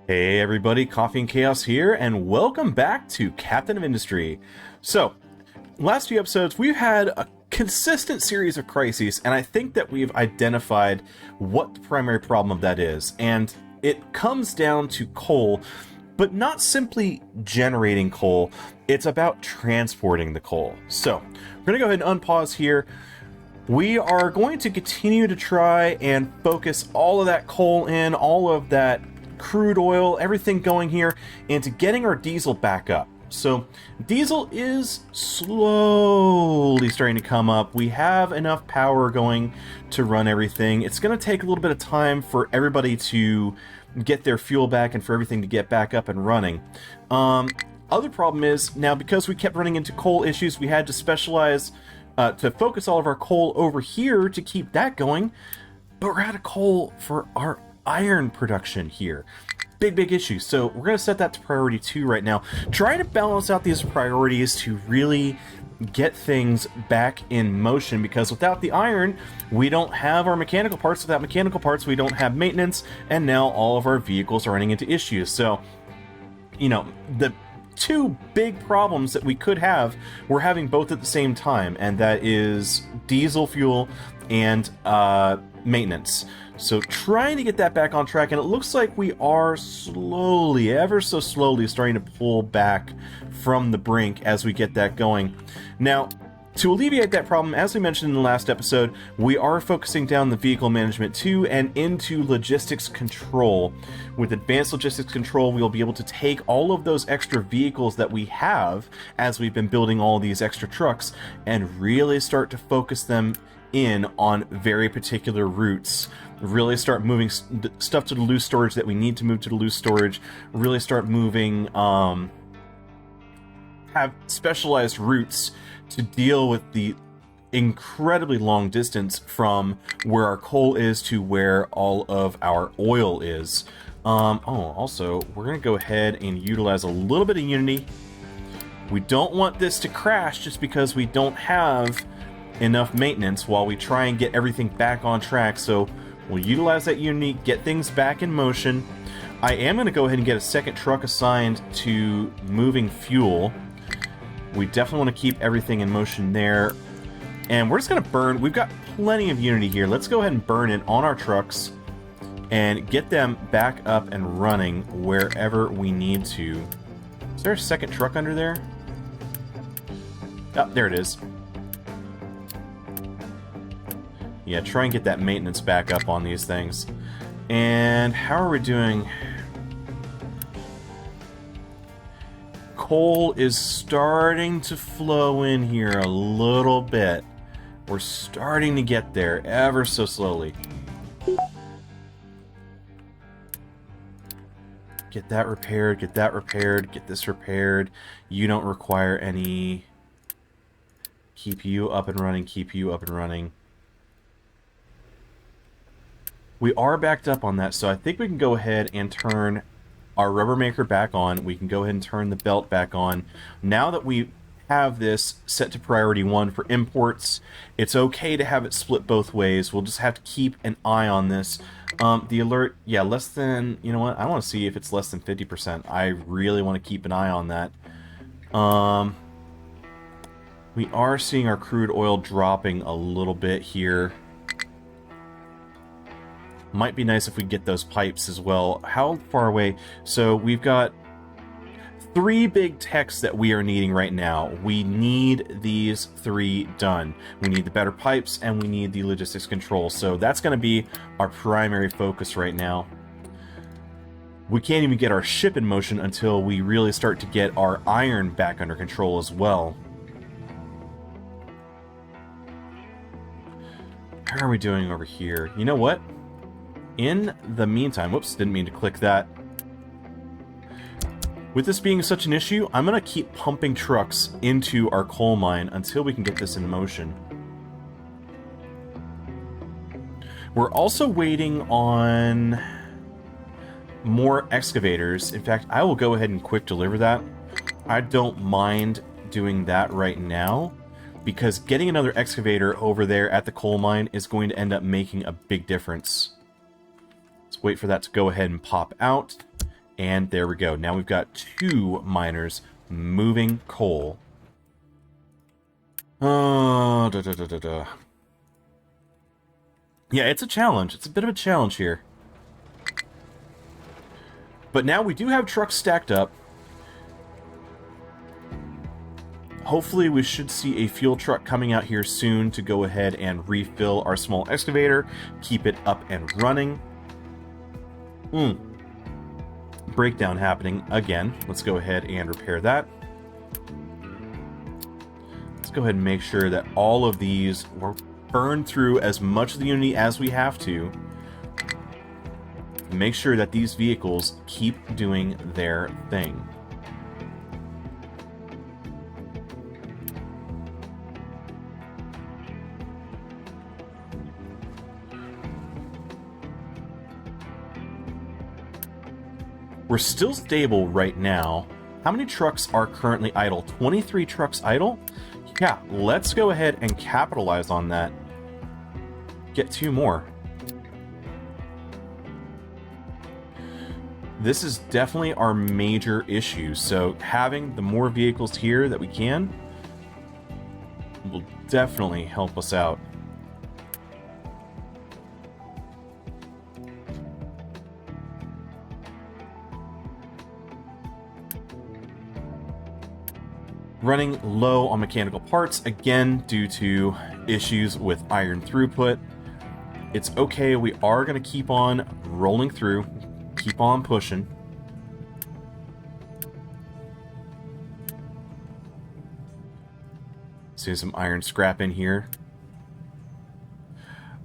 Hey everybody, Coffee and Chaos here, and welcome back to Captain of Industry. So, last few episodes, we've had a consistent series of crises, and I think that we've identified what the primary problem of that is. And it comes down to coal, but not simply generating coal, it's about transporting the coal. So, we're going to go ahead and unpause here. We are going to continue to try and focus all of that coal in, all of that crude oil, everything going here into getting our diesel back up. So diesel is slowly starting to come up. We have enough power going to run everything. It's going to take a little bit of time for everybody to get their fuel back and for everything to get back up and running. Other problem is now, because we kept running into coal issues, we had to specialize to focus all of our coal over here to keep that going, but we're out of coal for our iron production here. Big issue. So we're going to set that to priority 2 right now. Try to balance out these priorities to really get things back in motion, because without the iron, we don't have our mechanical parts. Without mechanical parts, we don't have maintenance, and now all of our vehicles are running into issues. So, you know, the two big problems that we could have, we're having both at the same time, and that is diesel fuel and maintenance. So trying to get that back on track, and it looks like we are slowly, ever so slowly, starting to pull back from the brink as we get that going. Now, to alleviate that problem, as we mentioned in the last episode, we are focusing down the vehicle management too and into logistics control. With advanced logistics control, we'll be able to take all of those extra vehicles that we have as we've been building all these extra trucks and really start to focus them in on very particular routes. Really start moving stuff to the loose storage that we need to move to the loose storage. Really start moving, have specialized routes to deal with the incredibly long distance from where our coal is to where all of our oil is. Also, we're going to go ahead and utilize a little bit of Unity. We don't want this to crash just because we don't have enough maintenance while we try and get everything back on track. So we'll utilize that Unity, get things back in motion. I am going to go ahead and get a second truck assigned to moving fuel. We definitely want to keep everything in motion there. And we're just going to burn. We've got plenty of Unity here. Let's go ahead and burn it on our trucks and get them back up and running wherever we need to. Is there a second truck under there? Oh, there it is. Yeah, try and get that maintenance back up on these things. And how are we doing? Coal is starting to flow in here a little bit. We're starting to get there ever so slowly. Get that repaired, get that repaired, get this repaired. You don't require any. Keep you up and running, keep you up and running. We are backed up on that, so I think we can go ahead and turn our rubber maker back on. We can go ahead and turn the belt back on. Now that we have this set to priority 1 for imports, it's okay to have it split both ways. We'll just have to keep an eye on this. The alert, yeah, less than, you know what, I want to see if it's less than 50%. I really want to keep an eye on that. We are seeing our crude oil dropping a little bit here. Might be nice if we get those pipes as well. How far away? So we've got 3 big techs that we are needing right now. We need these 3 done. We need the better pipes and we need the logistics control. So that's going to be our primary focus right now. We can't even get our ship in motion until we really start to get our iron back under control as well. How are we doing over here? You know what? In the meantime, whoops, didn't mean to click that. With this being such an issue, I'm going to keep pumping trucks into our coal mine until we can get this in motion. We're also waiting on more excavators. In fact, I will go ahead and quick deliver that. I don't mind doing that right now, because getting another excavator over there at the coal mine is going to end up making a big difference. Let's wait for that to go ahead and pop out. And there we go. Now we've got 2 miners moving coal. Oh, yeah, it's a challenge. It's a bit of a challenge here. But now we do have trucks stacked up. Hopefully we should see a fuel truck coming out here soon to go ahead and refill our small excavator, keep it up and running. Breakdown happening again. Let's go ahead and repair that. Let's go ahead and make sure that all of these were burned through as much of the unity as we have to. Make sure that these vehicles keep doing their thing. We're still stable right now. How many trucks are currently idle? 23 trucks idle? Yeah, let's go ahead and capitalize on that. Get 2 more. This is definitely our major issue, so having the more vehicles here that we can will definitely help us out. Running low on mechanical parts, again, due to issues with iron throughput. It's okay, we are going to keep on rolling through, keep on pushing. See some iron scrap in here.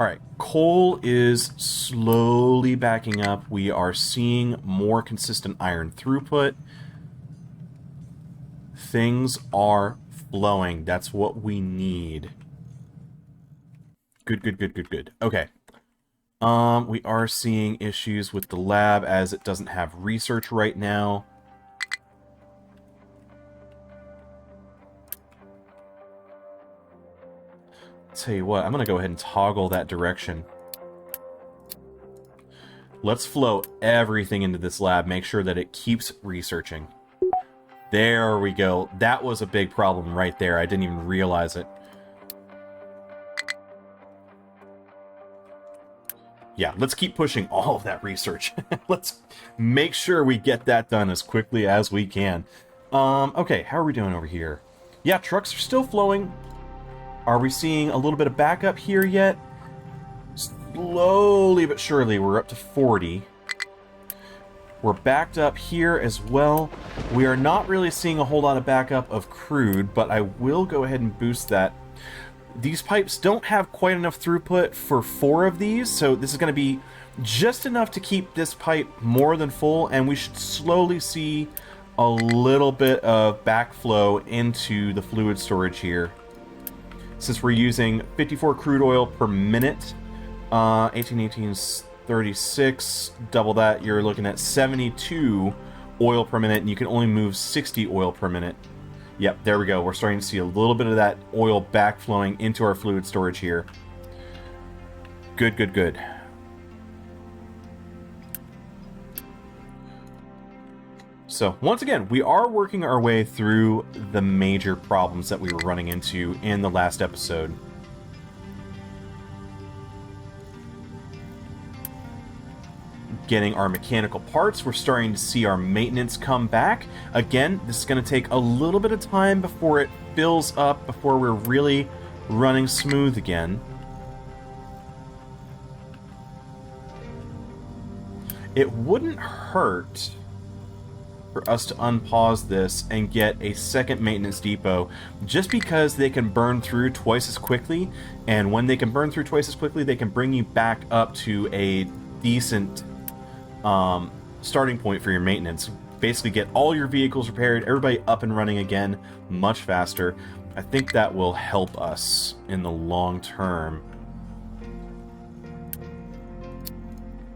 Alright, coal is slowly backing up. We are seeing more consistent iron throughput. Things are flowing. That's what we need. Good. Okay. We are seeing issues with the lab as it doesn't have research right now. Tell you what, I'm gonna go ahead and toggle that direction. Let's flow everything into this lab, make sure that it keeps researching. There we go. That was a big problem right there. I didn't even realize it. Yeah, let's keep pushing all of that research. Let's make sure we get that done as quickly as we can. Okay, how are we doing over here? Yeah, trucks are still flowing. Are we seeing a little bit of backup here yet? Slowly but surely, we're up to 40. We're backed up here as well. We are not really seeing a whole lot of backup of crude, but I will go ahead and boost that. These pipes don't have quite enough throughput for 4 of these, so this is going to be just enough to keep this pipe more than full, and we should slowly see a little bit of backflow into the fluid storage here. Since we're using 54 crude oil per minute, 18 36, double that, you're looking at 72 oil per minute, and you can only move 60 oil per minute. Yep, there we go. We're starting to see a little bit of that oil backflowing into our fluid storage here. Good. So, once again, we are working our way through the major problems that we were running into in the last episode. Getting our mechanical parts, we're starting to see our maintenance come back. Again, this is going to take a little bit of time before it fills up, before we're really running smooth again. It wouldn't hurt for us to unpause this and get a second maintenance depot, just because they can burn through twice as quickly, and when they can burn through twice as quickly, they can bring you back up to a decent starting point for your maintenance. Basically get all your vehicles repaired, everybody up and running again much faster. I think that will help us in the long term.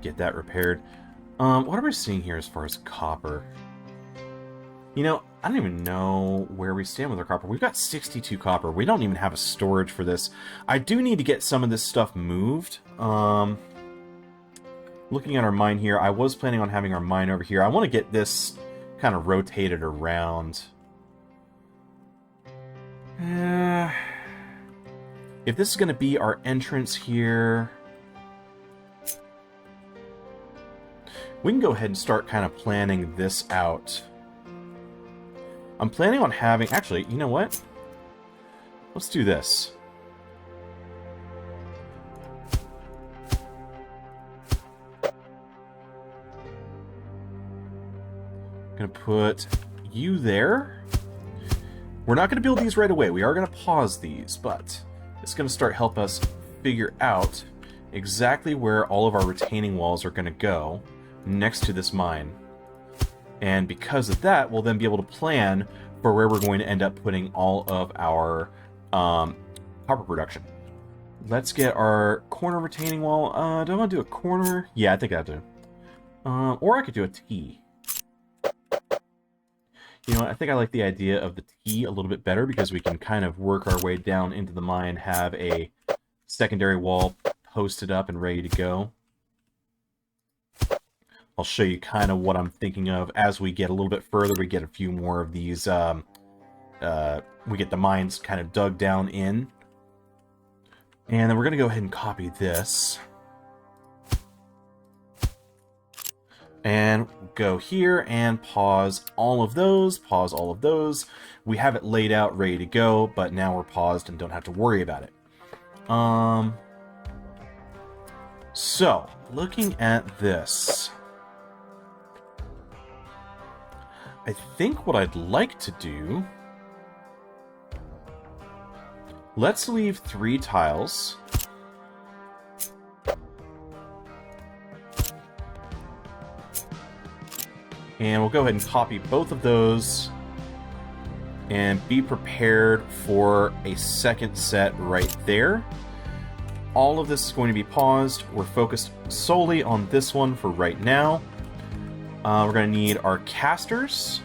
Get that repaired. What are we seeing here as far as copper? You know, I don't even know where we stand with our copper. We've got 62 copper. We don't even have a storage for this. I do need to get some of this stuff moved. Looking at our mine here, I was planning on having our mine over here. I want to get this kind of rotated around. If this is going to be our entrance here, we can go ahead and start kind of planning this out. I'm planning on having... Actually, you know what? Let's do this. I'm going to put you there. We're not going to build these right away. We are going to pause these, but it's going to start help us figure out exactly where all of our retaining walls are going to go next to this mine. And because of that, we'll then be able to plan for where we're going to end up putting all of our copper production. Let's get our corner retaining wall. Do I want to do a corner? Yeah, I think I do. Or I could do a T. You know what, I think I like the idea of the T a little bit better because we can kind of work our way down into the mine, have a secondary wall posted up and ready to go. I'll show you kind of what I'm thinking of as we get a little bit further. We get a few more of these, we get the mines kind of dug down in. And then we're going to go ahead and copy this. And go here and pause all of those, pause all of those. We have it laid out, ready to go, but now we're paused and don't have to worry about it. So, looking at this, I think what I'd like to do, let's leave 3 tiles. And we'll go ahead and copy both of those and be prepared for a second set right there. All of this is going to be paused. We're focused solely on this one for right now. We're going to need our casters.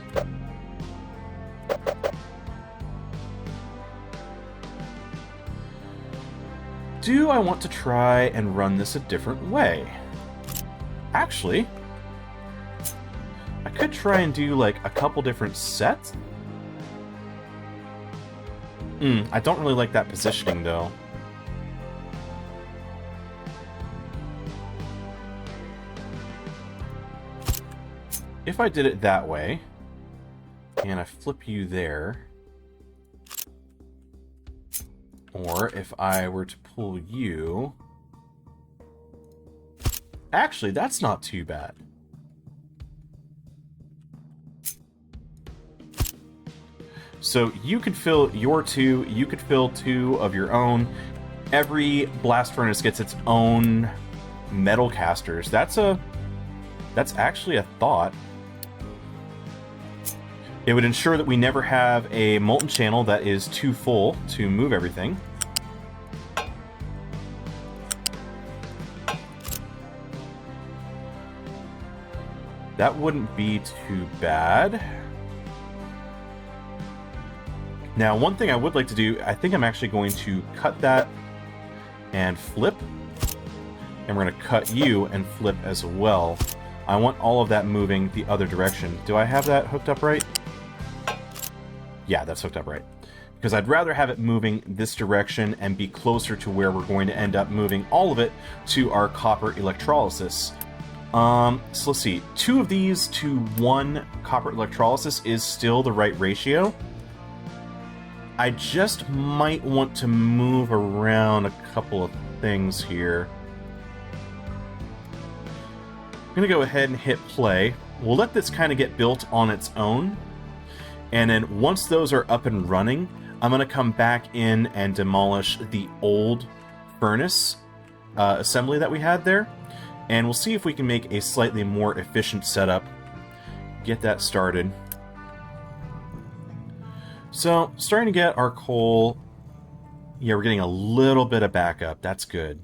Do I want to try and run this a different way? Actually, I could try and do like a couple different sets. I don't really like that positioning though. If I did it that way, and I flip you there, or if I were to pull you... Actually, that's not too bad. So you could fill your 2, you could fill 2 of your own. Every blast furnace gets its own metal casters. That's actually a thought. It would ensure that we never have a molten channel that is too full to move everything. That wouldn't be too bad. Now, one thing I would like to do, I think I'm actually going to cut that and flip. And we're going to cut you and flip as well. I want all of that moving the other direction. Do I have that hooked up right? Yeah, that's hooked up right. Because I'd rather have it moving this direction and be closer to where we're going to end up moving all of it to our copper electrolysis. So let's see. 2 of these to 1 copper electrolysis is still the right ratio. I just might want to move around a couple of things here. I'm going to go ahead and hit play. We'll let this kind of get built on its own. And then once those are up and running, I'm going to come back in and demolish the old furnace assembly that we had there. And we'll see if we can make a slightly more efficient setup. Get that started. So, starting to get our coal. Yeah, we're getting a little bit of backup. That's good.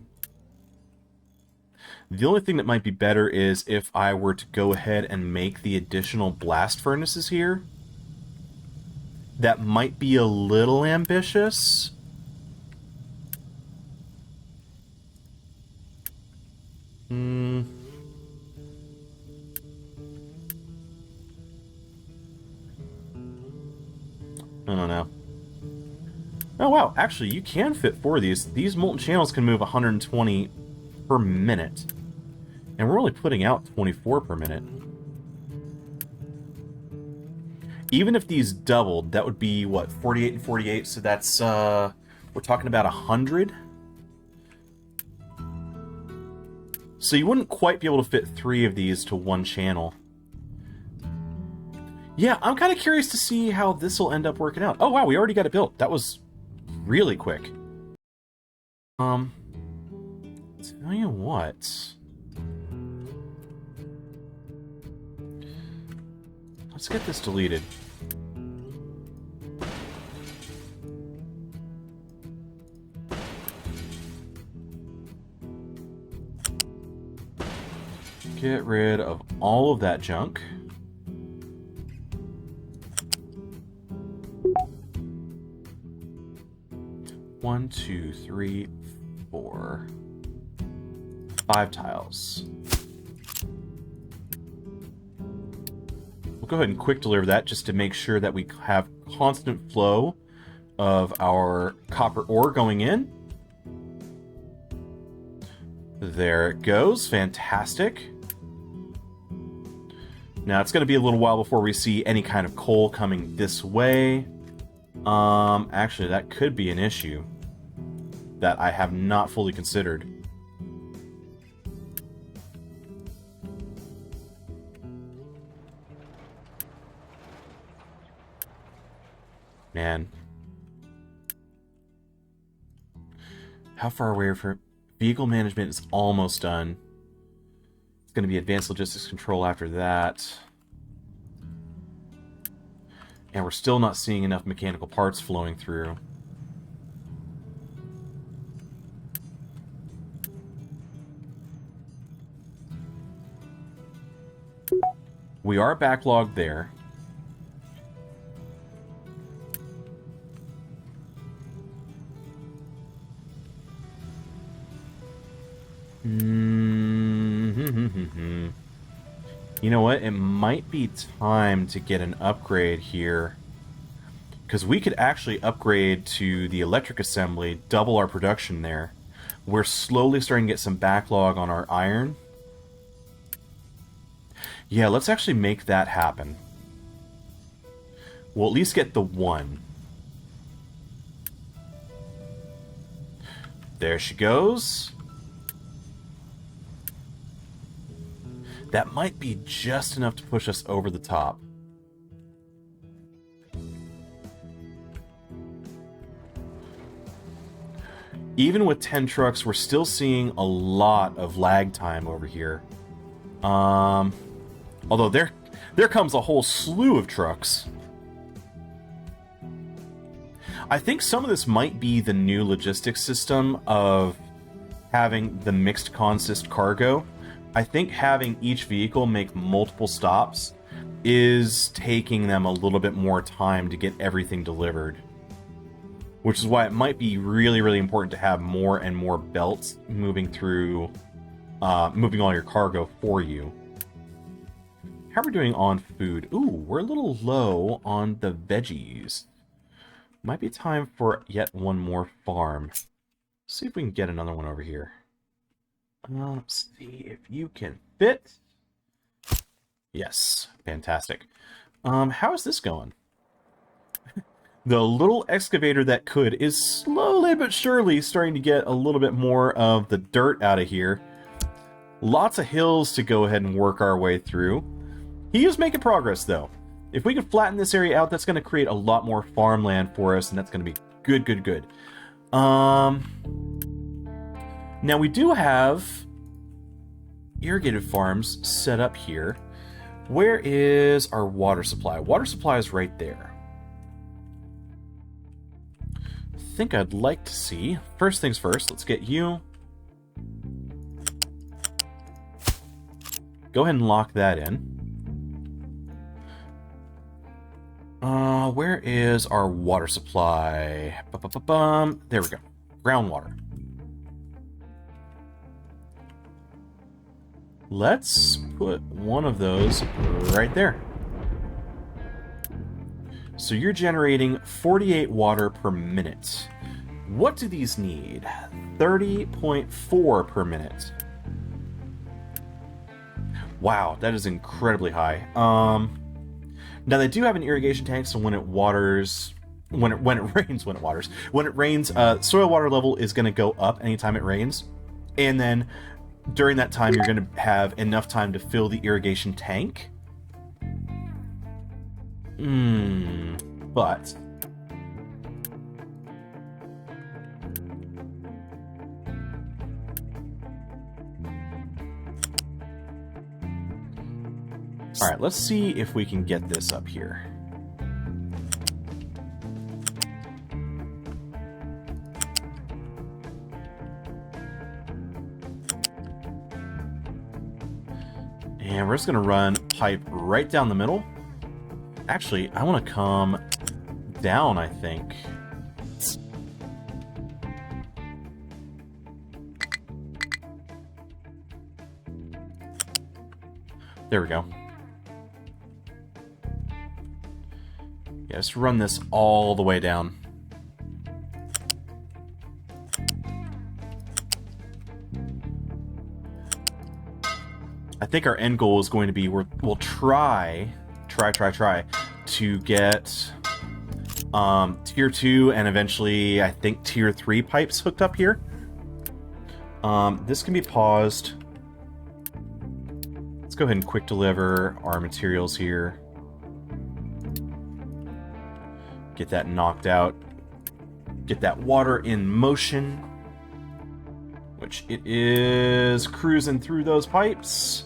The only thing that might be better is if I were to go ahead and make the additional blast furnaces here. That might be a little ambitious. I don't know. Oh, wow. Actually, you can fit 4 of these. These molten channels can move 120 per minute. And we're only putting out 24 per minute. Even if these doubled, that would be, what, 48 and 48? So that's, we're talking about 100? So you wouldn't quite be able to fit 3 of these to one channel. Yeah, I'm kind of curious to see how this will end up working out. Oh, wow, we already got it built. That was really quick. Tell you what. Let's get this deleted. Get rid of all of that junk. One, 2, 3, 4, 5 tiles. We'll go ahead and quick deliver that just to make sure that we have constant flow of our copper ore going in. There it goes. Fantastic. Now, it's going to be a little while before we see any kind of coal coming this way. Actually, that could be an issue that I have not fully considered. Man. How far away from vehicle management is almost done. It's going to be advanced logistics control after that. And we're still not seeing enough mechanical parts flowing through. We are backlogged there. You know what? It might be time to get an upgrade here. Because we could actually upgrade to the electric assembly, double our production there. We're slowly starting to get some backlog on our iron. Yeah, let's actually make that happen. We'll at least get the 1. There she goes. That might be just enough to push us over the top. Even with 10 trucks, we're still seeing a lot of lag time over here. Although there comes a whole slew of trucks. I think some of this might be the new logistics system of having the mixed consist cargo. I think having each vehicle make multiple stops is taking them a little bit more time to get everything delivered. Which is why it might be really, really important to have more and more belts moving through, moving all your cargo for you. How are we doing on food? Ooh, we're a little low on the veggies. Might be time for yet one more farm. Let's see if we can get another one over here. Let's see if you can fit. Yes, fantastic. How is this going? The little excavator that could is slowly but surely starting to get a little bit more of the dirt out of here. Lots of hills to go ahead and work our way through. He is making progress, though. If we can flatten this area out, that's going to create a lot more farmland for us, and that's going to be good, good, good. Now, we do have irrigated farms set up here. Where is our water supply? Water supply is right there. I think I'd like to see. First things first, let's get you. Go ahead and lock that in. Where is our water supply? There we go. Groundwater. Let's put one of those right there. So you're generating 48 water per minute. What do these need? 30.4 per minute. Wow, that is incredibly high. Now they do have an irrigation tank, so when it waters, when it rains, soil water level is going to go up anytime it rains, and then during that time you're going to have enough time to fill the irrigation tank. But all right, let's see if we can get this up here. And we're just going to run pipe right down the middle. Actually, I want to come down, I think. There we go. Yeah, just run this all the way down. I think our end goal is going to be we'll try to get tier 2 and eventually I think tier 3 pipes hooked up here. This can be paused. Let's go ahead and quick deliver our materials here. Get that knocked out. Get that water in motion, which it is cruising through those pipes.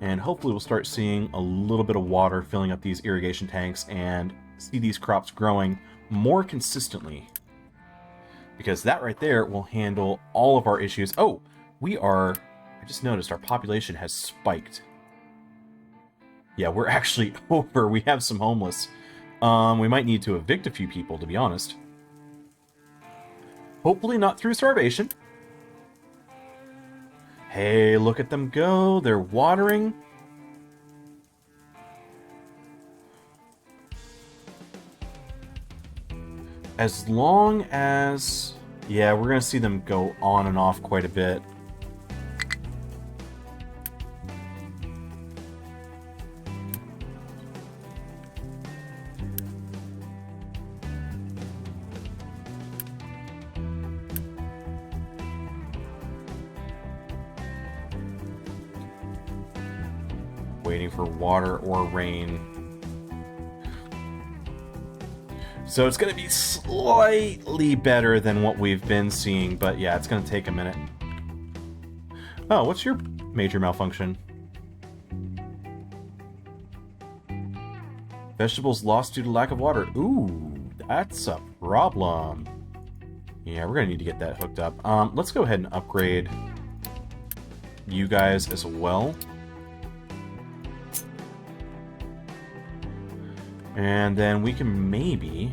And hopefully we'll start seeing a little bit of water filling up these irrigation tanks and see these crops growing more consistently. Because that right there will handle all of our issues. Oh, I just noticed our population has spiked. Yeah, we're actually over. We have some homeless. We might need to evict a few people, to be honest. Hopefully not through starvation. Hey, look at them go. They're watering. As long as... yeah, we're going to see them go on and off quite a bit. Waiting for water or rain. So it's going to be slightly better than what we've been seeing, but yeah, it's going to take a minute. Oh, what's your major malfunction? Vegetables lost due to lack of water. Ooh, that's a problem. Yeah, we're going to need to get that hooked up. Let's go ahead and upgrade you guys as well. And then we can maybe,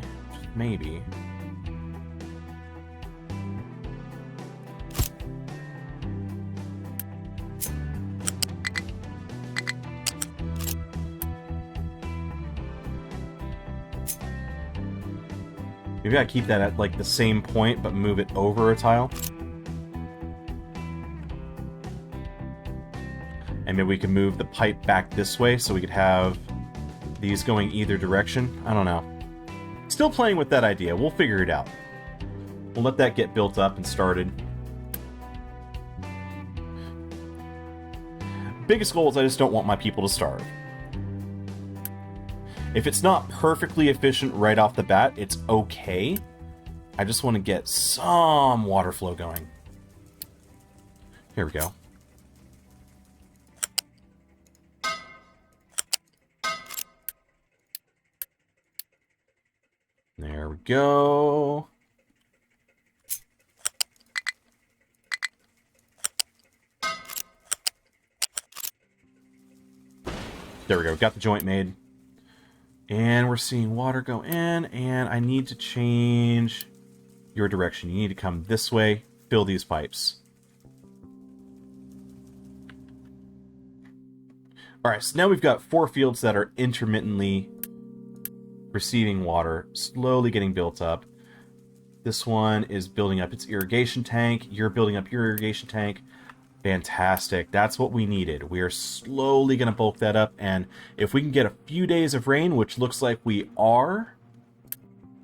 maybe... maybe I keep that at like the same point, but move it over a tile. And maybe we can move the pipe back this way so we could have these going either direction. I don't know. Still playing with that idea. We'll figure it out. We'll let that get built up and started. Biggest goal is I just don't want my people to starve. If it's not perfectly efficient right off the bat, it's okay. I just want to get some water flow going. Here we go. There we go. There we go. Got the joint made. And we're seeing water go in, and I need to change your direction. You need to come this way, fill these pipes. Alright, so now we've got 4 fields that are intermittently receiving water, slowly getting built up. This one is building up its irrigation tank. You're building up your irrigation tank. Fantastic. That's what we needed. We are slowly going to bulk that up, and if we can get a few days of rain, which looks like we are,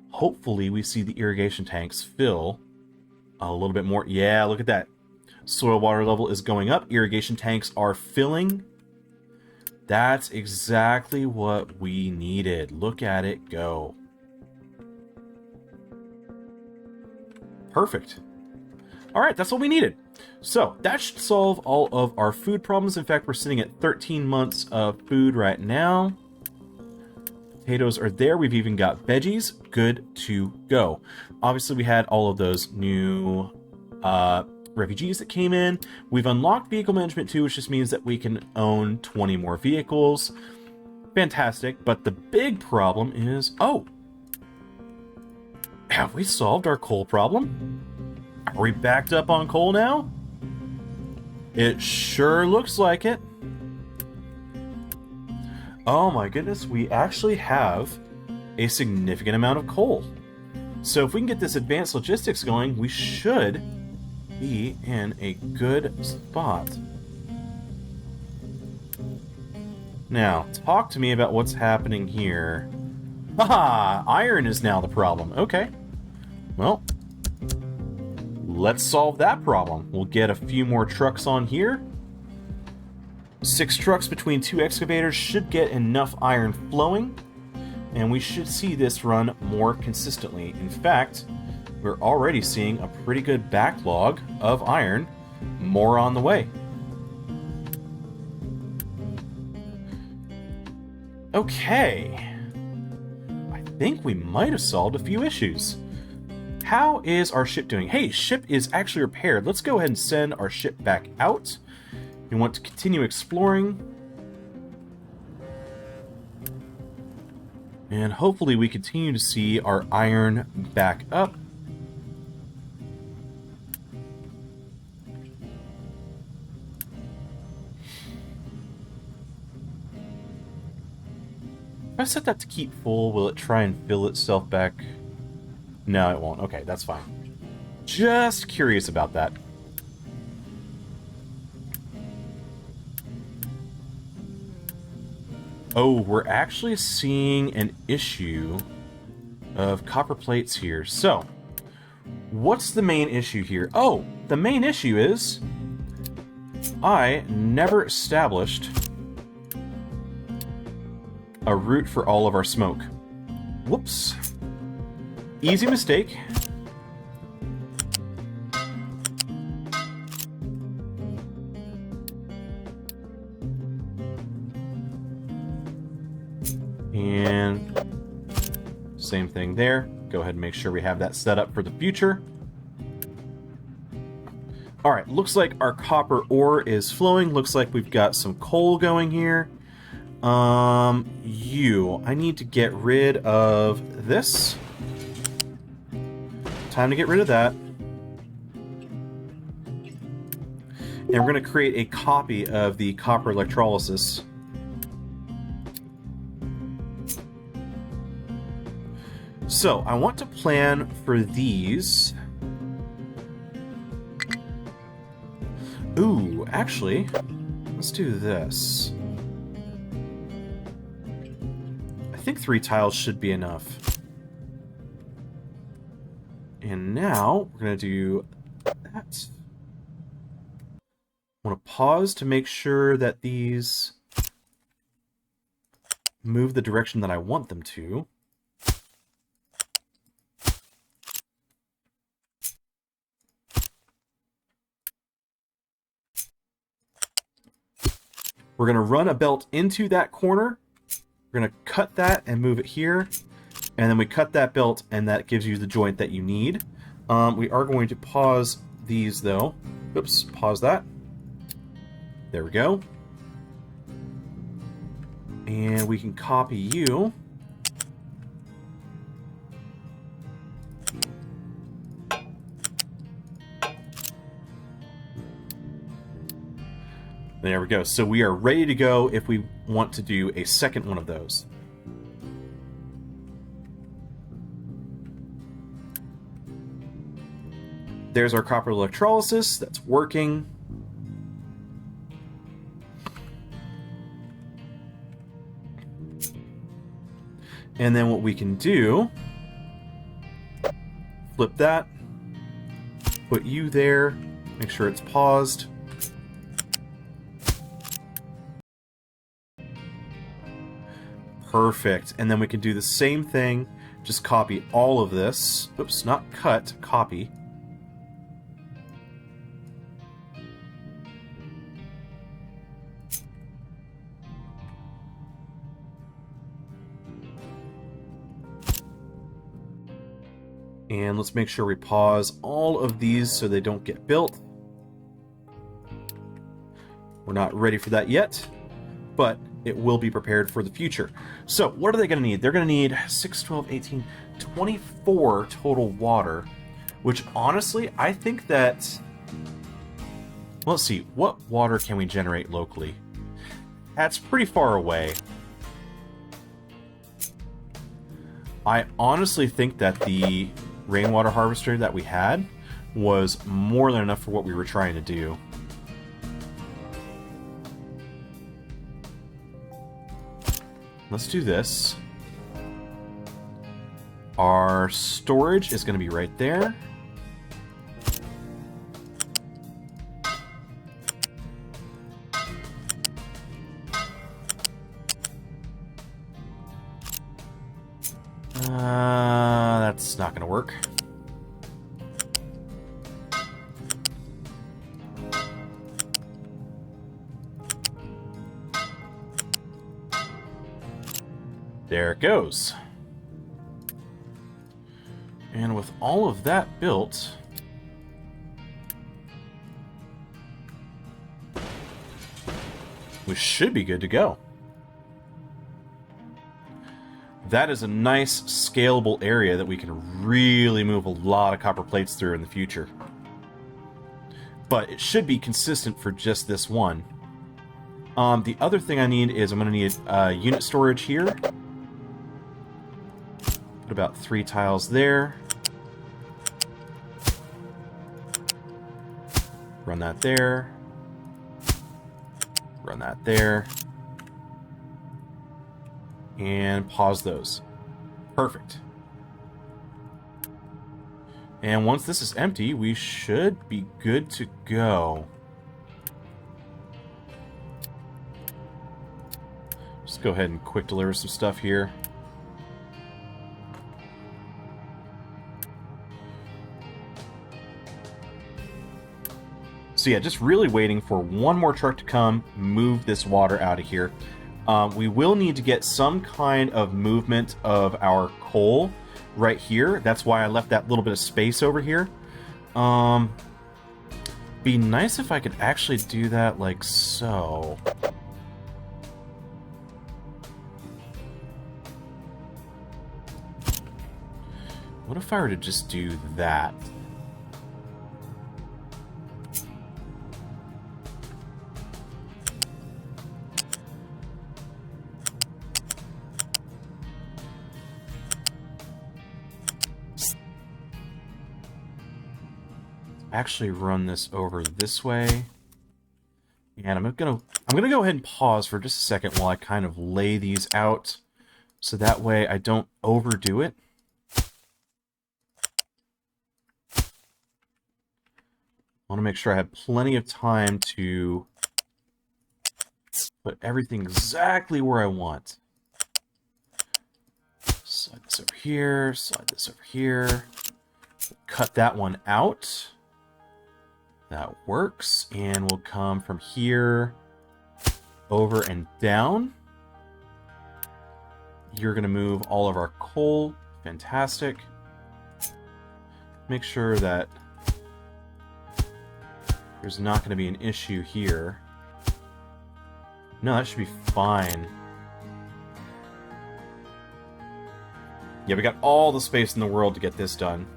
hopefully we see the irrigation tanks fill a little bit more. Yeah, look at that. Soil water level is going up. Irrigation tanks are filling. That's exactly what we needed. Look at it go. Perfect. All right, that's what we needed. So that should solve all of our food problems. In fact, we're sitting at 13 months of food right now. Potatoes are there. We've even got veggies. Good to go. Obviously, we had all of those new refugees that came in. We've unlocked vehicle management too, which just means that we can own 20 more vehicles. Fantastic. But the big problem is, oh, have we solved our coal problem? Are we backed up on coal now? It sure looks like it. Oh my goodness, we actually have a significant amount of coal. So if we can get this advanced logistics going, we should be in a good spot. Now, talk to me about what's happening here. Haha, iron is now the problem. Okay. Well, let's solve that problem. We'll get a few more trucks on here. 6 trucks between 2 excavators should get enough iron flowing, and we should see this run more consistently. In fact, we're already seeing a pretty good backlog of iron. More on the way. Okay. I think we might have solved a few issues. How is our ship doing? Hey, ship is actually repaired. Let's go ahead and send our ship back out. We want to continue exploring. And hopefully we continue to see our iron back up. If I set that to keep full, will it try and fill itself back? No, it won't. Okay, that's fine. Just curious about that. Oh, we're actually seeing an issue of copper plates here. So, what's the main issue here? Oh, the main issue is I never established a route for all of our smoke. Whoops. Easy mistake. And same thing there. Go ahead and make sure we have that set up for the future. Alright, looks like our copper ore is flowing. Looks like we've got some coal going here. I need to get rid of this. Time to get rid of that. And we're going to create a copy of the copper electrolysis. So, I want to plan for these. Ooh, actually, let's do this. I think 3 tiles should be enough. And now, we're going to do that. I want to pause to make sure that these move the direction that I want them to. We're going to run a belt into that corner. We're going to cut that and move it here. And then we cut that belt, and that gives you the joint that you need. We are going to pause these, though. Oops, pause that. There we go. And we can copy you. There we go. So we are ready to go if we want to do a second one of those. there's our copper electrolysis. That's working. And then what we can do, flip that, put you there, make sure it's paused. Perfect. And then we can do the same thing, just copy all of this. Oops, not cut, copy. And let's make sure we pause all of these so they don't get built. We're not ready for that yet, but it will be prepared for the future. So what are they going to need? They're going to need 6, 12, 18, 24 total water, which honestly, I think that... Well, let's see. What water can we generate locally? That's pretty far away. I honestly think that the rainwater harvester that we had was more than enough for what we were trying to do. Let's do this. Our storage is going to be right there. That's not going to work. There it goes. And with all of that built, we should be good to go. That is a nice scalable area that we can really move a lot of copper plates through in the future. But it should be consistent for just this one. The other thing I need is I'm going to need unit storage here. Put about 3 tiles there. Run that there. Run that there. And pause those. Perfect. And once this is empty, we should be good to go. Just go ahead and quick deliver some stuff here. So yeah, just really waiting for one more truck to come, move this water out of here. We will need to get some kind of movement of our coal right here. That's why I left that little bit of space over here. Be nice if I could actually do that like so. What if I were to just do that? Actually run this over this way, and I'm gonna go ahead and pause for just a second while I kind of lay these out, so that way I don't overdo it. I want to make sure I have plenty of time to put everything exactly where I want. Slide this over here, slide this over here, cut that one out. That works, and we'll come from here over and down. You're going to move all of our coal. Fantastic. Make sure that there's not going to be an issue here. No, that should be fine. Yeah, we got all the space in the world to get this done.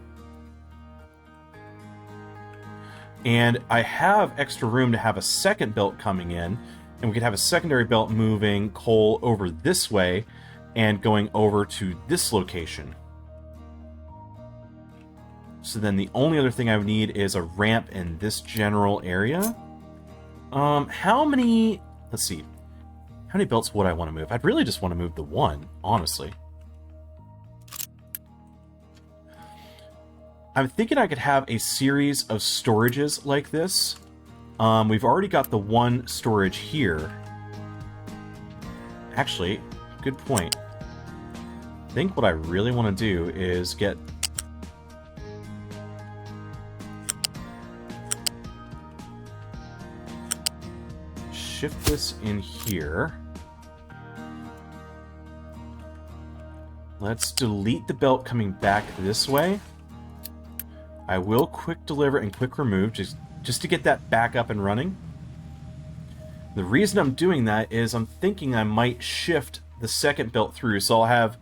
And I have extra room to have a second belt coming in, and we could have a secondary belt moving coal over this way and going over to this location. So then the only other thing I would need is a ramp in this general area. How many... Let's see. How many belts would I want to move? I'd really just want to move the one, honestly. I'm thinking I could have a series of storages like this. We've already got the one storage here. Actually, good point. I think what I really want to do is get... Shift this in here. Let's delete the belt coming back this way. I will quick deliver and quick remove just to get that back up and running. The reason I'm doing that is I'm thinking I might shift the second belt through. So I'll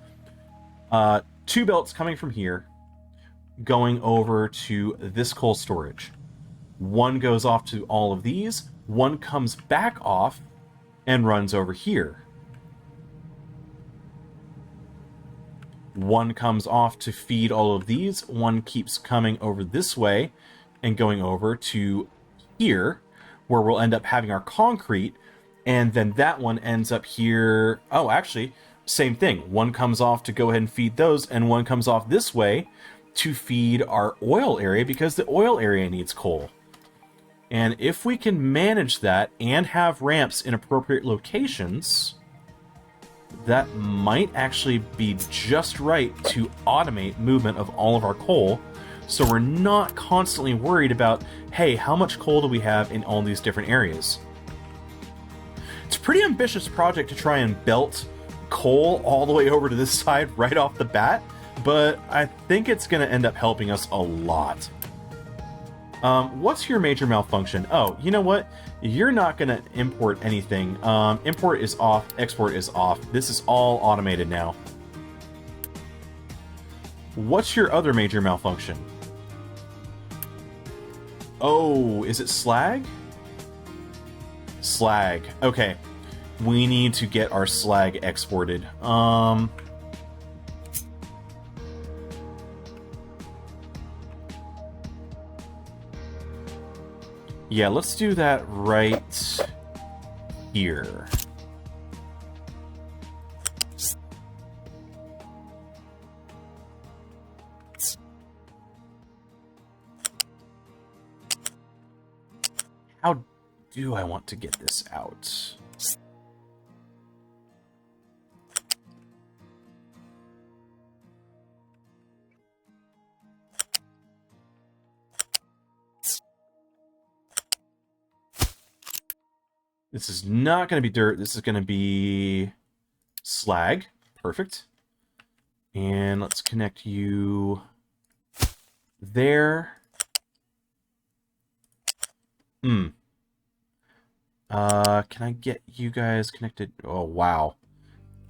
have 2 belts coming from here going over to this coal storage. One goes off to all of these. One comes back off and runs over here. One comes off to feed all of these. One keeps coming over this way and going over to here, where we'll end up having our concrete. And then that one ends up here. Oh, actually, same thing. One comes off to go ahead and feed those, and one comes off this way to feed our oil area because the oil area needs coal. And if we can manage that and have ramps in appropriate locations, that might actually be just right to automate movement of all of our coal, so we're not constantly worried about, hey, how much coal do we have in all these different areas? It's a pretty ambitious project to try and belt coal all the way over to this side right off the bat, but I think it's going to end up helping us a lot. What's your major malfunction? Oh, you know what? You're not going to import anything. Import is off, export is off. This is all automated now. What's your other major malfunction? Oh, is it slag? Slag. Okay. We need to get our slag exported. Yeah, let's do that right here. How do I want to get this out? This is not going to be dirt. This is going to be slag. Perfect. And let's connect you there. Can I get you guys connected? Oh, wow.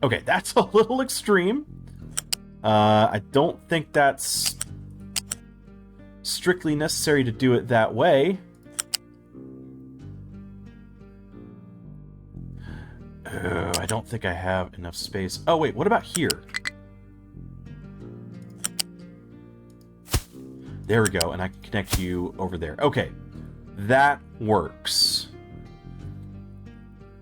Okay, that's a little extreme. I don't think that's strictly necessary to do it that way. I don't think I have enough space. Oh, wait, what about here? There we go, and I can connect you over there. Okay, that works.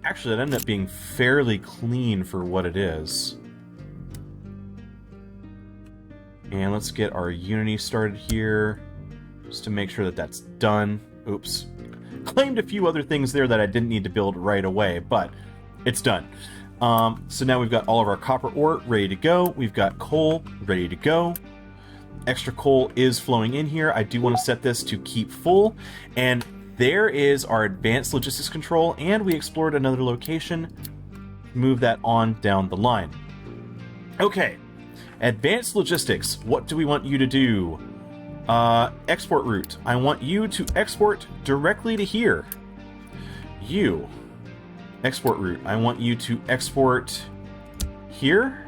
Actually, that ended up being fairly clean for what it is. And let's get our Unity started here, just to make sure that that's done. Oops. Claimed a few other things there that I didn't need to build right away, but it's done. So now we've got all of our copper ore ready to go. We've got coal ready to go. Extra coal is flowing in here. I do want to set this to keep full. And there is our advanced logistics control, and we explored another location. Move that on down the line. Okay, advanced logistics. What do we want you to do? Export route. I want you to export directly to here. You. Export route. I want you to export here.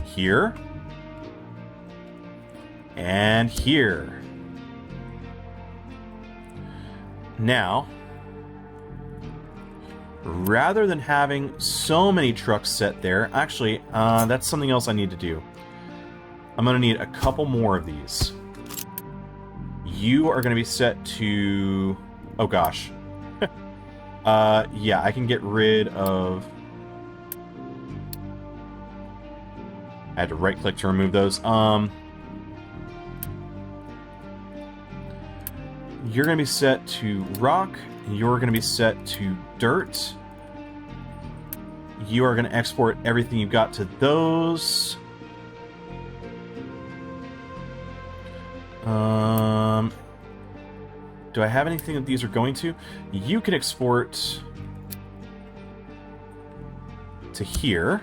Here. And here. Now, rather than having so many trucks set there, actually, that's something else I need to do. I'm going to need a couple more of these. You are going to be set to... Oh, gosh. Yeah, I can get rid of... I had to right-click to remove those. You're going to be set to rock. You're going to be set to dirt. You are going to export everything you've got to those. Do I have anything that these are going to? You can export to here.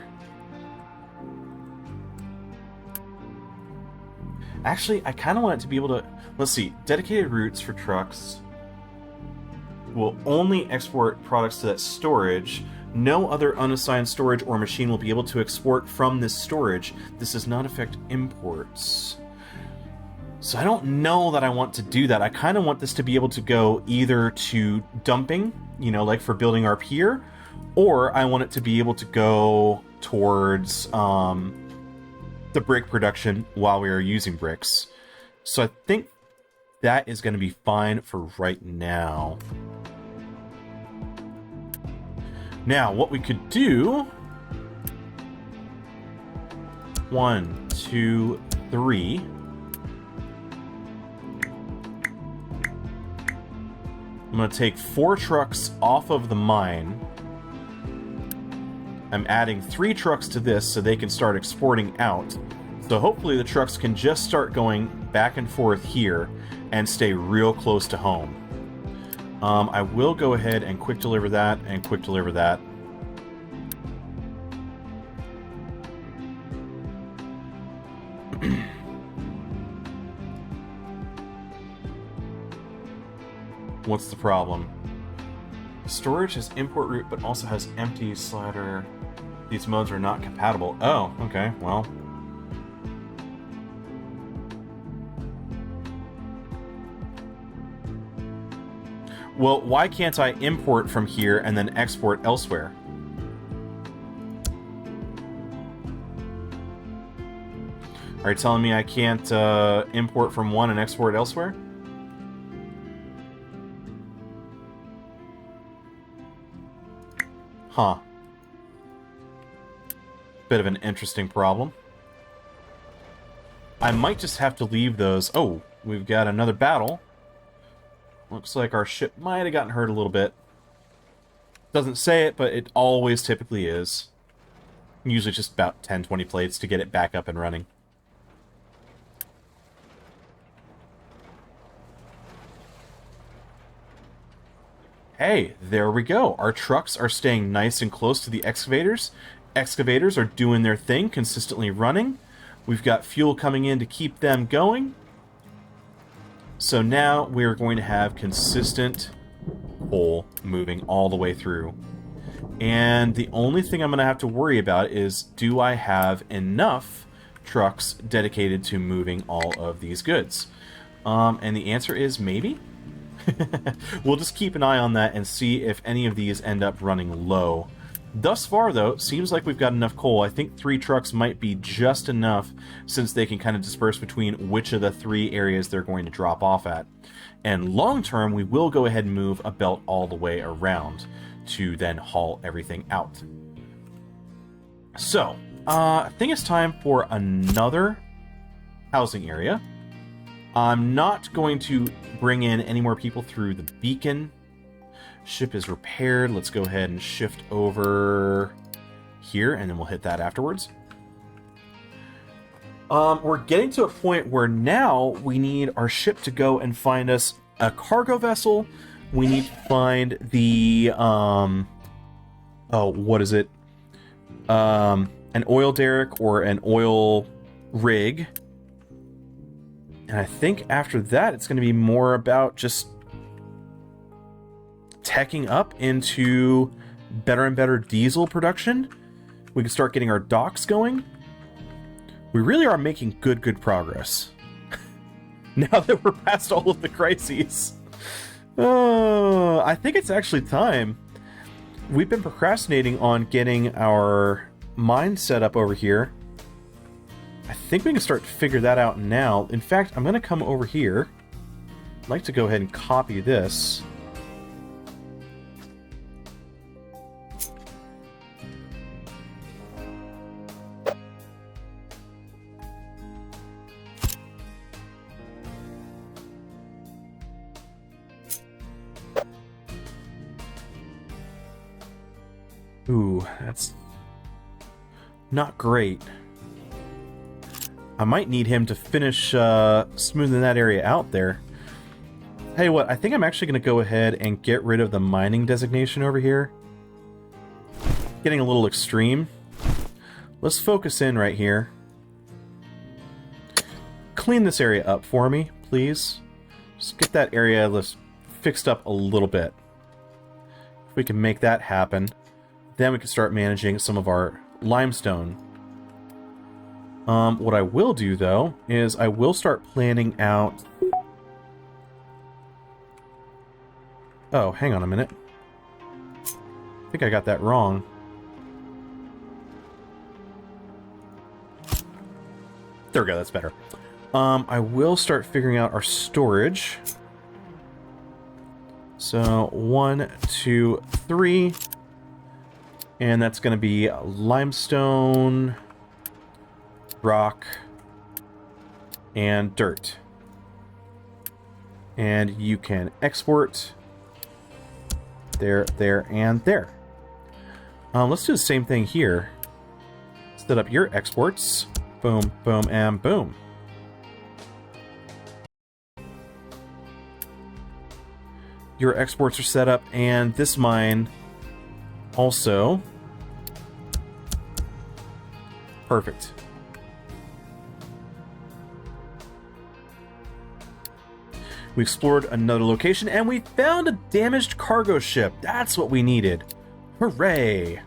Actually, I kind of want it to be able to... Let's see. Dedicated routes for trucks will only export products to that storage. No other unassigned storage or machine will be able to export from this storage. This does not affect imports. So I don't know that I want to do that. I kind of want this to be able to go either to dumping, you know, like for building our pier, or I want it to be able to go towards the brick production while we are using bricks. So I think that is going to be fine for right now. Now, what we could do... 1, 2, 3... I'm going to take 4 trucks off of the mine. I'm adding 3 trucks to this so they can start exporting out. So hopefully the trucks can just start going back and forth here and stay real close to home. I will go ahead and quick deliver that and quick deliver that. What's the problem? Storage has import route, but also has empty slider. These modes are not compatible. Oh, okay, well. Well, why can't I import from here and then export elsewhere? Are you telling me I can't import from one and export elsewhere? Huh. Bit of an interesting problem. I might just have to leave those... Oh, we've got another battle. Looks like our ship might have gotten hurt a little bit. Doesn't say it, but it always typically is. Usually just about 10-20 plates to get it back up and running. Hey, there we go. Our trucks are staying nice and close to the excavators. Excavators are doing their thing, consistently running. We've got fuel coming in to keep them going. So now we're going to have consistent coal moving all the way through. And the only thing I'm going to have to worry about is, do I have enough trucks dedicated to moving all of these goods? And the answer is maybe. We'll just keep an eye on that and see if any of these end up running low. Thus far, though, seems like we've got enough coal. I think 3 trucks might be just enough, since they can kind of disperse between which of the 3 areas they're going to drop off at. And long term, we will go ahead and move a belt all the way around to then haul everything out. So, I think it's time for another housing area. I'm not going to bring in any more people through the beacon. Ship is repaired. Let's go ahead and shift over here, and then we'll hit that afterwards. We're getting to a point where now we need our ship to go and find us a cargo vessel. We need to find the, oh, what is it? An oil derrick or an oil rig. And I think after that, it's going to be more about just teching up into better and better diesel production. We can start getting our docks going. We really are making good progress. Now that we're past all of the crises. Oh, I think it's actually time. We've been procrastinating on getting our mine set up over here. I think we can start to figure that out now. In fact, I'm going to come over here. I'd like to go ahead and copy this. Ooh, that's not great. I might need him to finish smoothing that area out there. Hey, what? I think I'm actually going to go ahead and get rid of the mining designation over here. Getting a little extreme. Let's focus in right here. Clean this area up for me, please. Just get that area fixed up a little bit. If we can make that happen, then we can start managing some of our limestone. What I will do, though, is I will start planning out... Oh, hang on a minute. I think I got that wrong. There we go, that's better. I will start figuring out our storage. So, 1, 2, 3... And that's going to be limestone, rock, and dirt. And you can export there, there, and there. Let's do the same thing here. Set up your exports. Boom, boom, and boom. Your exports are set up, and this mine... also, perfect. We explored another location, and we found a damaged cargo ship. That's what we needed. Hooray!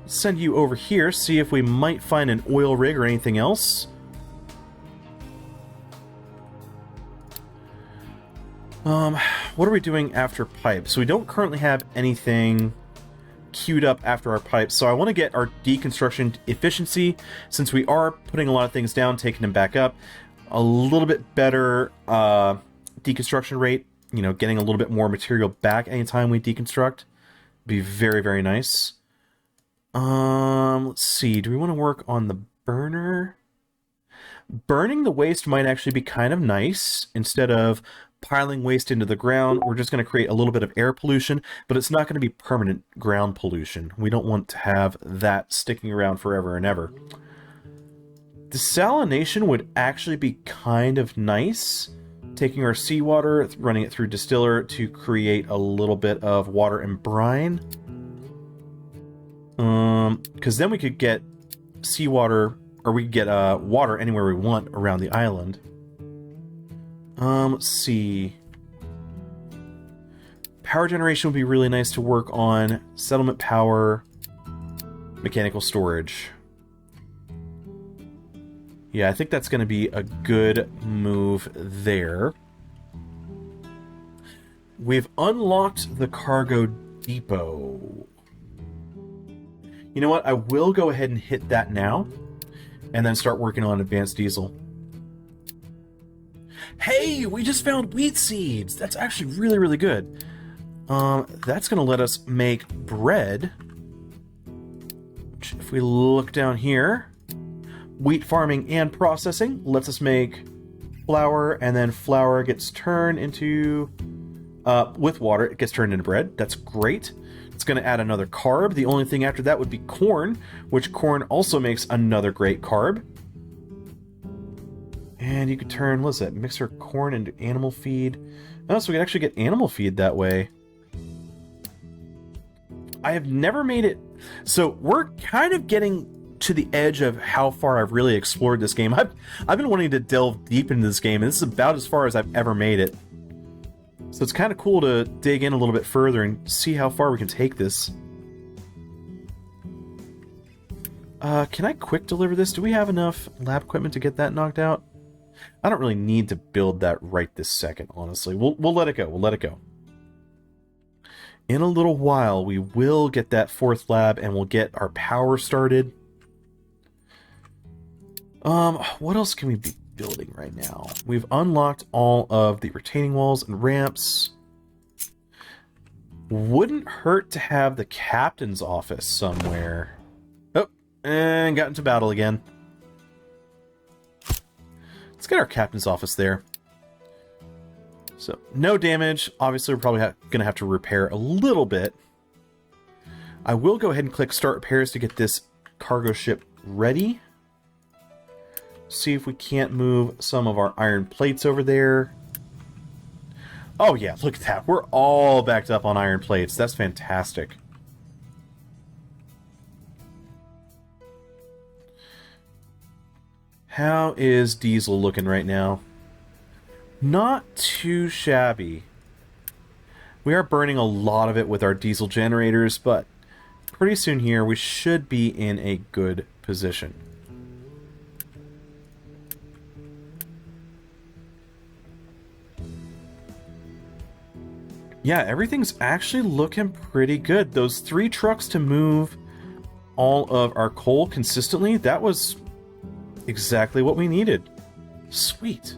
Let's send you over here, see if we might find an oil rig or anything else. What are we doing after pipes? So we don't currently have anything queued up after our pipes, so I want to get our deconstruction efficiency, since we are putting a lot of things down, taking them back up, a little bit better deconstruction rate, you know, getting a little bit more material back anytime we deconstruct. Be very, very nice. Let's see, do we want to work on the burner? Burning the waste might actually be kind of nice. Instead of piling waste into the ground, we're just going to create a little bit of air pollution, but it's not going to be permanent ground pollution. We don't want to have that sticking around forever and ever. Desalination would actually be kind of nice. Taking our seawater, running it through distiller to create a little bit of water and brine. Because then we could get seawater, or we could get water anywhere we want around the island. Let's see. Power generation would be really nice to work on. Settlement power. Mechanical storage. Yeah, I think that's going to be a good move there. We've unlocked the cargo depot. You know what? I will go ahead and hit that now, and then start working on advanced diesel. Hey, we just found wheat seeds! That's actually really, really good. That's going to let us make bread. Which, if we look down here, wheat farming and processing lets us make flour, and then flour gets turned into... with water, it gets turned into bread. That's great. It's going to add another carb. The only thing after that would be corn, which corn also makes another great carb. And you could turn, what's that, mixer corn into animal feed. Oh, so we can actually get animal feed that way. I have never made it... So we're kind of getting to the edge of how far I've really explored this game. I've been wanting to delve deep into this game, and this is about as far as I've ever made it. So it's kind of cool to dig in a little bit further and see how far we can take this. Can I quick deliver this? Do we have enough lab equipment to get that knocked out? I don't really need to build that right this second, honestly. We'll let it go. We'll let it go. In a little while, we will get that fourth lab, and we'll get our power started. What else can we be building right now? We've unlocked all of the retaining walls and ramps. Wouldn't hurt to have the captain's office somewhere. Oh, and got into battle again. Let's get our captain's office there. So, no damage. Obviously, we're probably going to have to repair a little bit. I will go ahead and click Start Repairs to get this cargo ship ready. See if we can't move some of our iron plates over there. Oh yeah, look at that. We're all backed up on iron plates. That's fantastic. How is diesel looking right now? Not too shabby. We are burning a lot of it with our diesel generators, but pretty soon here we should be in a good position. Yeah, everything's actually looking pretty good. Those 3 trucks to move all of our coal consistently, that was exactly what we needed. Sweet.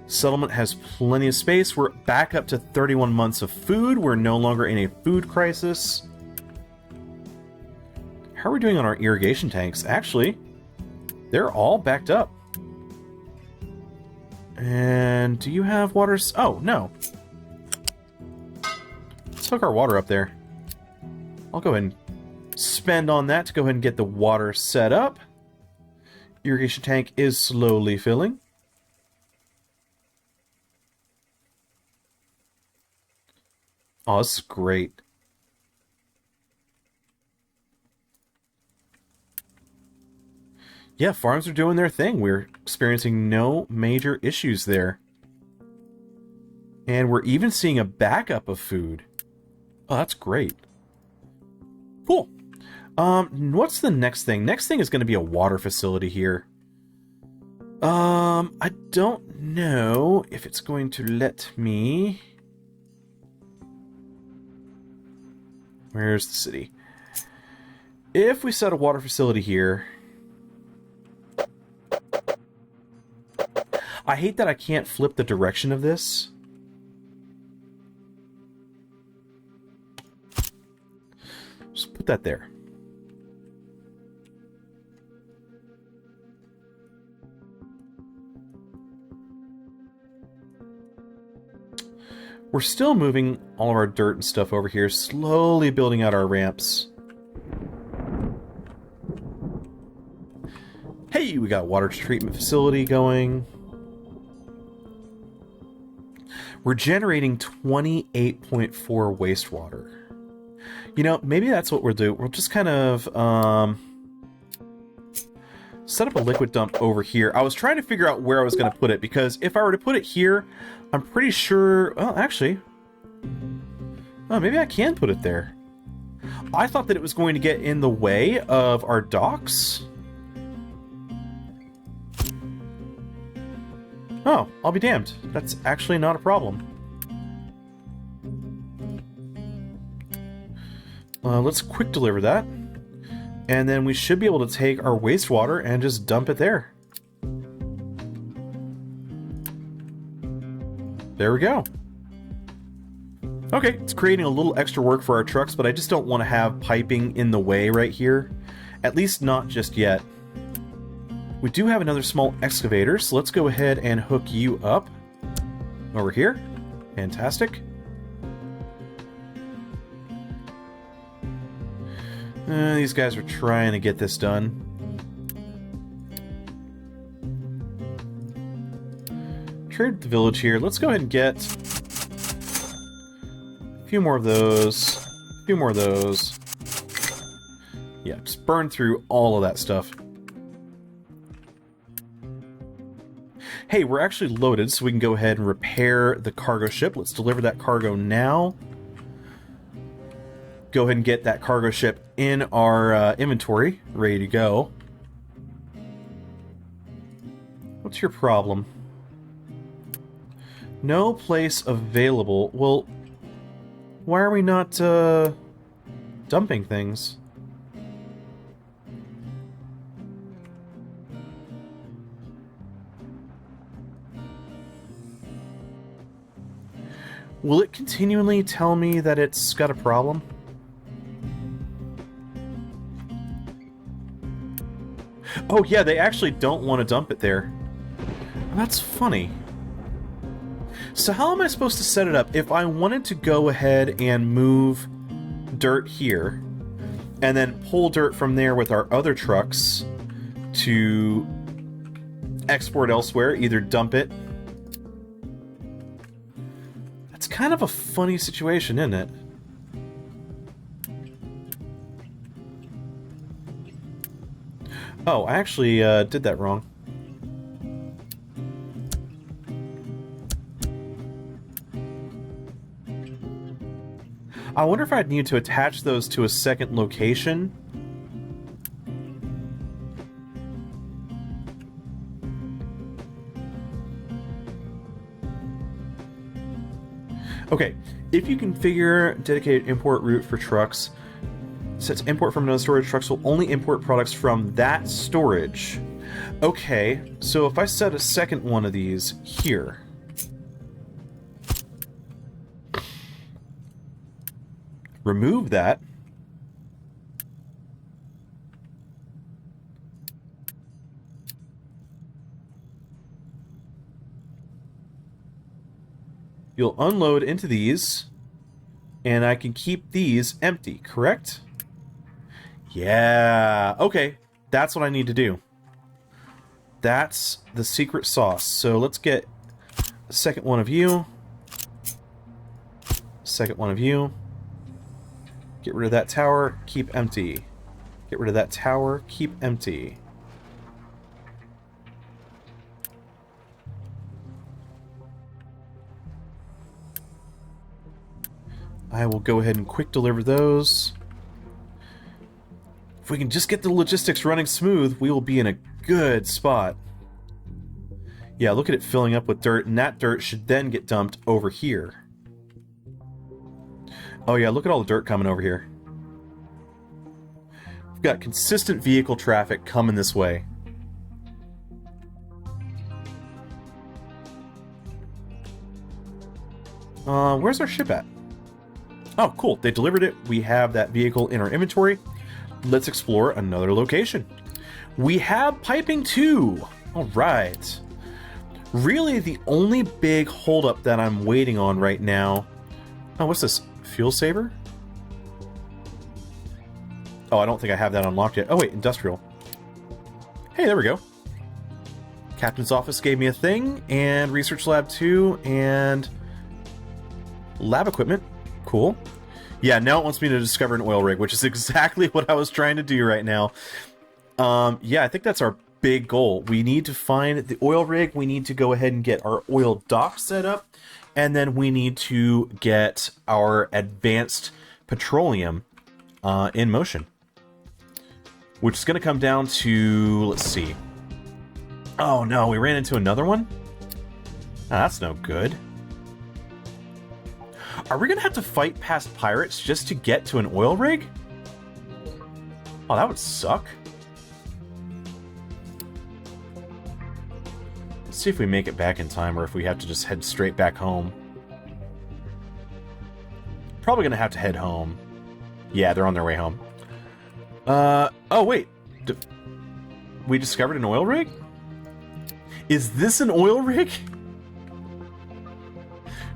Settlement has plenty of space. We're back up to 31 months of food. We're no longer in a food crisis. How are we doing on our irrigation tanks? Actually, they're all backed up. And do you have water? Oh, no. Let's hook our water up there. I'll go ahead and spend on that to go ahead and get the water set up. Irrigation tank is slowly filling. Oh, this is great. Yeah, farms are doing their thing. We're experiencing no major issues there. And we're even seeing a backup of food. Oh, that's great. Cool. What's the next thing? Next thing is going to be a water facility here. I don't know if it's going to let me... Where's the city? If we set a water facility here... I hate that I can't flip the direction of this. Just put that there. We're still moving all of our dirt and stuff over here, slowly building out our ramps. Hey, we got a water treatment facility going. We're generating 28.4 wastewater. You know, maybe that's what we'll do. We'll just kind of set up a liquid dump over here. I was trying to figure out where I was going to put it, because if I were to put it here, I'm pretty sure... Well, actually... Oh, maybe I can put it there. I thought that it was going to get in the way of our docks. Oh, I'll be damned. That's actually not a problem. Let's quick deliver that. And then we should be able to take our wastewater and just dump it there. There we go. Okay, it's creating a little extra work for our trucks, but I just don't want to have piping in the way right here. At least not just yet. We do have another small excavator, so let's go ahead and hook you up over here. Fantastic. These guys are trying to get this done. Trade the village here. Let's go ahead and get a few more of those. A few more of those. Yeah, just burn through all of that stuff. Hey, we're actually loaded, so we can go ahead and repair the cargo ship. Let's deliver that cargo now. Go ahead and get that cargo ship in our inventory, ready to go. What's your problem? No place available. Well, why are we not dumping things? Will it continually tell me that it's got a problem? Oh yeah, they actually don't want to dump it there. That's funny. So how am I supposed to set it up? If I wanted to go ahead and move dirt here, and then pull dirt from there with our other trucks to export elsewhere, either dump it. That's kind of a funny situation, isn't it? Oh, I actually did that wrong. I wonder if I'd need to attach those to a second location. Okay, if you configure dedicated import route for trucks, sets import from another storage, trucks will only import products from that storage. Okay, so if I set a second one of these here, remove that. You'll unload into these, and I can keep these empty, correct? Yeah, okay, that's what I need to do. That's the secret sauce. So let's get a second one of you. Second one of you. Get rid of that tower, keep empty. Get rid of that tower, keep empty. I will go ahead and quick deliver those. If we can just get the logistics running smooth, we will be in a good spot. Yeah, look at it filling up with dirt, and that dirt should then get dumped over here. Oh yeah, look at all the dirt coming over here. We've got consistent vehicle traffic coming this way. Where's our ship at? Oh, cool. They delivered it. We have that vehicle in our inventory. Let's explore another location. We have piping too. All right. Really, the only big holdup that I'm waiting on right now... Oh, what's this? Fuel saver? Oh, I don't think I have that unlocked yet. Oh, wait, industrial. Hey, there we go. Captain's office gave me a thing, and research lab 2, and lab equipment. Cool. Yeah, now it wants me to discover an oil rig, which is exactly what I was trying to do right now. Yeah, I think that's our big goal. We need to find the oil rig, we need to go ahead and get our oil dock set up, and then we need to get our advanced petroleum in motion. Which is going to come down to, let's see. Oh no, we ran into another one? Oh, that's no good. Are we going to have to fight past pirates just to get to an oil rig? Oh, that would suck. Let's see if we make it back in time or if we have to just head straight back home. Probably going to have to head home. Yeah, they're on their way home. Oh wait. We discovered an oil rig? Is this an oil rig?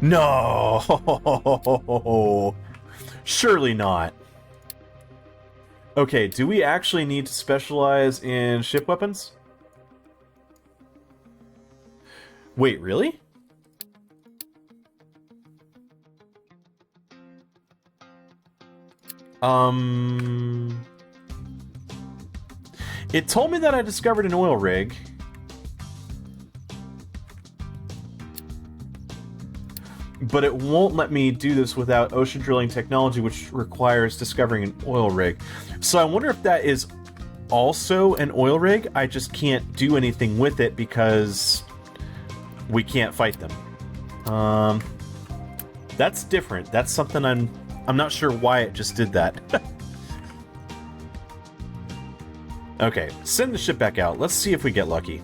No! Surely not. Okay, do we actually need to specialize in ship weapons? Wait, really? It told me that I discovered an oil rig. But it won't let me do this without ocean drilling technology, which requires discovering an oil rig. So I wonder if that is also an oil rig. I just can't do anything with it because we can't fight them. That's different. That's something I'm not sure why it just did that. Okay, send the ship back out. Let's see if we get lucky.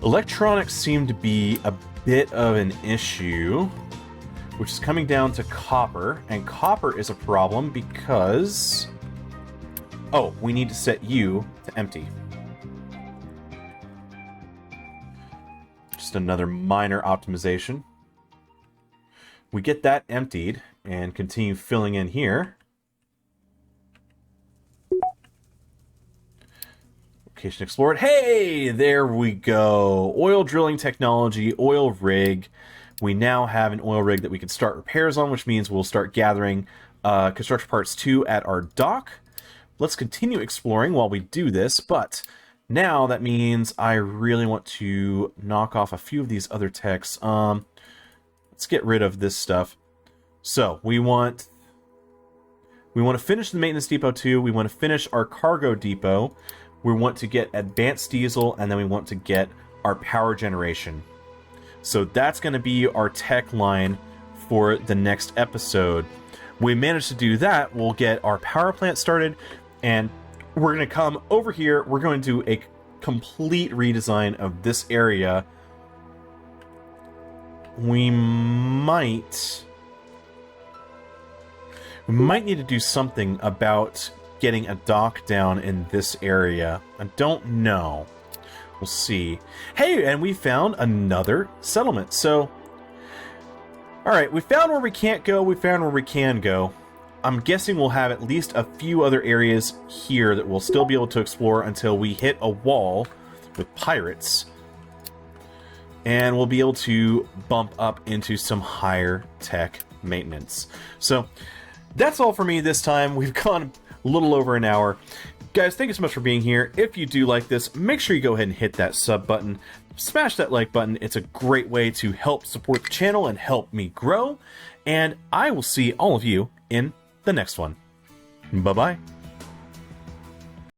Electronics seem to be a bit of an issue, which is coming down to copper, and copper is a problem because... oh, we need to set you to empty. Just another minor optimization. We get that emptied and continue filling in here. Location explored. Hey, there we go. Oil drilling technology, oil rig. We now have an oil rig that we can start repairs on, which means we'll start gathering construction parts too at our dock. Let's continue exploring while we do this, but now that means I really want to knock off a few of these other techs. Let's get rid of this stuff. So we want to finish the maintenance depot too. We want to finish our cargo depot. We want to get advanced diesel, and then we want to get our power generation. So that's going to be our tech line for the next episode. We managed to do that. We'll get our power plant started, and we're going to come over here. We're going to do a complete redesign of this area. We might need to do something about getting a dock down in this area. I don't know. We'll see. Hey, and we found another settlement. So, alright, we found where we can't go, we found where we can go. I'm guessing we'll have at least a few other areas here that we'll still be able to explore until we hit a wall with pirates. And we'll be able to bump up into some higher tech maintenance. So, that's all for me this time. We've gone a little over an hour. Guys, thank you so much for being here. If you do like this, make sure you go ahead and hit that sub button. Smash that like button. It's a great way to help support the channel and help me grow. And I will see all of you in the next one. Bye-bye.